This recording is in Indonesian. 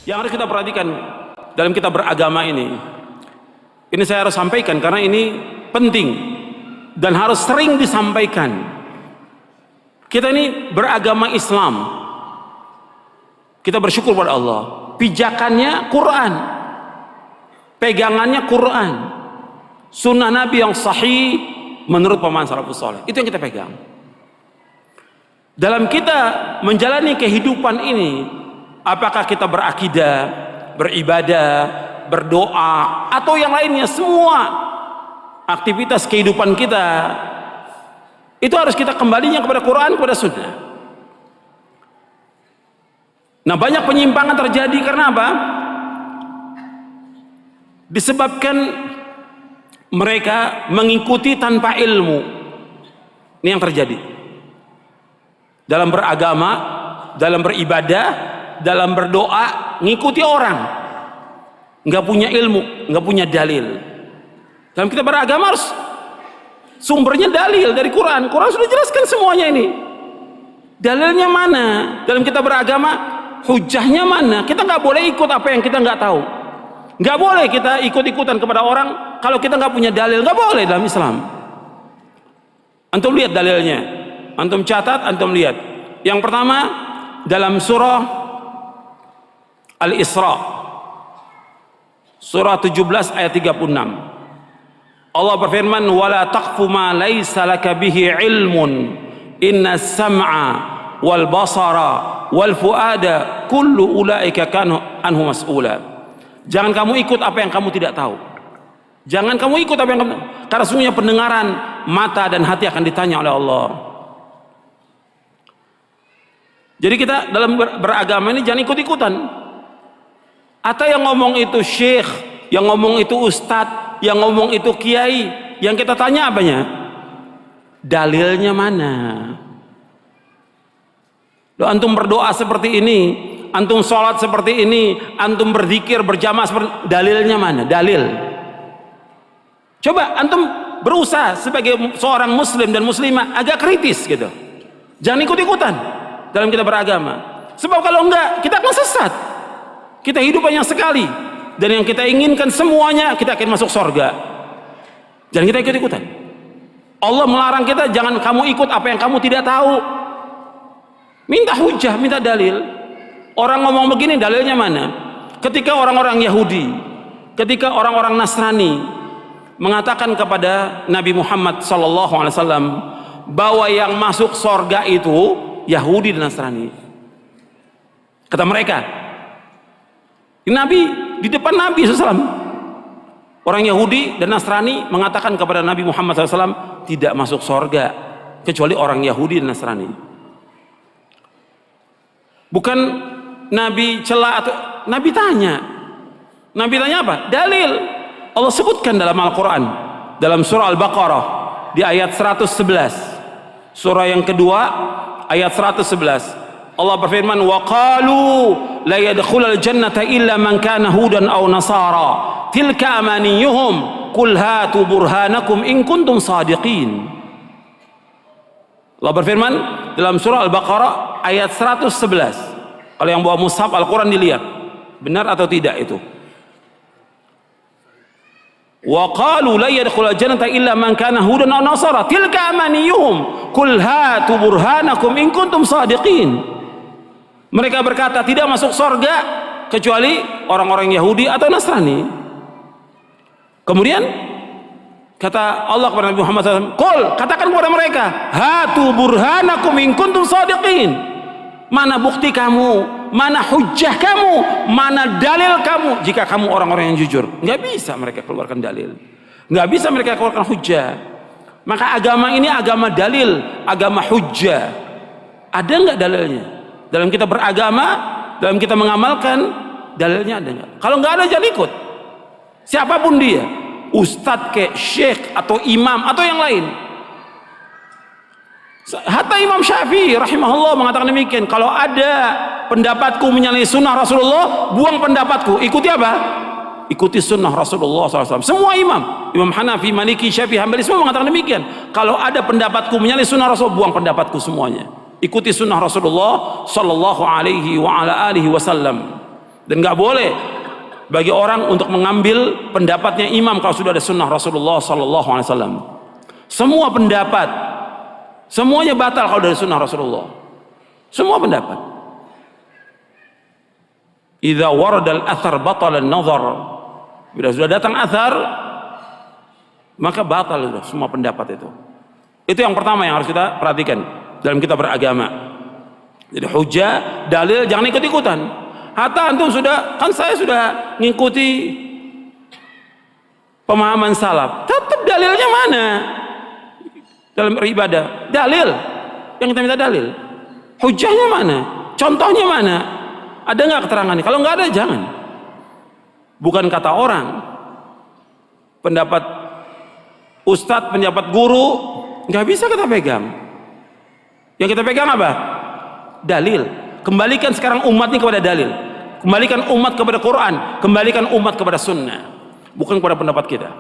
yang harus kita perhatikan dalam kita beragama ini saya harus sampaikan karena ini penting dan harus sering disampaikan. Kita ini beragama Islam, kita bersyukur pada Allah, pijakannya Quran, pegangannya Quran, sunnah Nabi yang sahih menurut pemahaman salafus saleh, itu yang kita pegang. Dalam kita menjalani kehidupan ini, apakah kita berakidah, beribadah, berdoa, atau yang lainnya, semua aktivitas kehidupan kita itu harus kita kembalinya kepada Quran, kepada sunnah. Nah, banyak penyimpangan terjadi karena apa? Disebabkan mereka mengikuti tanpa ilmu. Ini yang terjadi dalam beragama, dalam beribadah, dalam berdoa, ngikuti orang, nggak punya ilmu, nggak punya dalil. Dalam kita beragama harus sumbernya dalil dari Quran. Quran sudah jelaskan semuanya ini. Dalilnya mana? Dalam kita beragama, hujahnya mana? Kita nggak boleh ikut apa yang kita nggak tahu. Nggak boleh kita ikut-ikutan kepada orang kalau kita nggak punya dalil. Nggak boleh dalam Islam. Antum lihat dalilnya, antum catat, antum lihat. Yang pertama dalam surah Al-Isra, surah 17 ayat 36. Allah berfirman, "Wala taqfu ma laysa laka bihi ilmun, inna sam'a wal basara wal fuada kullu ulaika kana anhu mas'ula." Jangan kamu ikut apa yang kamu tidak tahu. Jangan kamu ikut apa yang kamu, karena sungguhnya pendengaran, mata dan hati akan ditanya oleh Allah. Jadi kita dalam beragama ini jangan ikut-ikutan. Atau yang ngomong itu syekh, yang ngomong itu ustadz, yang ngomong itu kiai, yang kita tanya apanya? Dalilnya mana? Loh, antum berdoa seperti ini, antum sholat seperti ini, antum berzikir berjamaah seperti, dalilnya mana? Dalil. Coba antum berusaha sebagai seorang muslim dan muslimah agak kritis gitu. Jangan ikut-ikutan dalam kita beragama. Sebab kalau enggak, kita akan sesat. Kita hidup hanya sekali, dan yang kita inginkan semuanya kita akan masuk surga. Jangan kita ikut-ikutan. Allah melarang kita, jangan kamu ikut apa yang kamu tidak tahu. Minta hujah, minta dalil. Orang ngomong begini, dalilnya mana? Ketika orang-orang Yahudi, ketika orang-orang Nasrani mengatakan kepada Nabi Muhammad SAW bahwa yang masuk surga itu Yahudi dan Nasrani, kata mereka, Nabi, di depan Nabi SAW, orang Yahudi dan Nasrani mengatakan kepada Nabi Muhammad SAW tidak masuk surga kecuali orang Yahudi dan Nasrani. Bukan Nabi celah atau Nabi tanya. Nabi tanya apa? Dalil. Allah sebutkan dalam Al-Quran, dalam surah Al-Baqarah di ayat 111, surah yang kedua ayat 111. Allah berfirman, wa qalu la yadkhulul jannata illa man kana hudan aw nasara tilka amaniyuhum qul hatu burhanakum in kuntum shadiqin. Allah berfirman dalam surah Al-Baqarah ayat 111. Kalau yang bawa mushaf Al-Quran dilihat benar atau tidak itu. Wa qalu la yadkhulul jannata illa man kana hudan aw nasara tilka amaniyuhum qul hatu burhanakum in kuntum shadiqin. Mereka berkata tidak masuk surga kecuali orang-orang Yahudi atau Nasrani. Kemudian kata Allah kepada Nabi Muhammad SAW, "Qul," katakan kepada mereka, "Hatu burhanakum in kuntum shadiqin." Mana bukti kamu, mana hujjah kamu, mana dalil kamu jika kamu orang-orang yang jujur. Nggak bisa mereka keluarkan dalil, nggak bisa mereka keluarkan hujjah. Maka agama ini agama dalil, agama hujjah. Ada nggak dalilnya? Dalam kita beragama, dalam kita mengamalkan, dalilnya ada nggak? Kalau nggak ada, jangan ikut. Siapapun dia, ustadz kayak syekh atau imam atau yang lain. Hatta Imam Syafi'i rahimahullah mengatakan demikian. Kalau ada pendapatku menyalahi sunnah Rasulullah, buang pendapatku. Ikuti apa? Ikuti sunnah Rasulullah SAW. Semua imam, Imam Hanafi, Maliki, Syafi'i, Hambali, semua mengatakan demikian. Kalau ada pendapatku menyalahi sunnah Rasul, buang pendapatku semuanya. Ikuti sunnah Rasulullah sallallahu alaihi wa ala alihi wasallam. Dan nggak boleh bagi orang untuk mengambil pendapatnya imam kalau sudah ada sunnah Rasulullah sallallahu alaihi wasallam. Semua pendapat semuanya batal kalau dari sunnah Rasulullah. Semua pendapat. Idza warada al-athar batala an-nazar. Bila sudah datang athar, maka batal itu semua pendapat itu. Itu yang pertama yang harus kita perhatikan dalam kita beragama. Jadi hujah, dalil jangan ikut-ikutan. Hatta antum sudah, kan saya sudah ngikuti pemahaman salaf, tetap dalilnya mana dalam beribadah? Dalil yang kita minta dalil, hujahnya mana, contohnya mana, ada nggak keterangannya? Kalau nggak ada jangan. Bukan kata orang, pendapat ustadz, pendapat guru nggak bisa kita pegang. Yang kita pegang apa? Dalil. Kembalikan sekarang umat ini kepada dalil, kembalikan umat kepada Quran, kembalikan umat kepada sunnah, bukan kepada pendapat kita.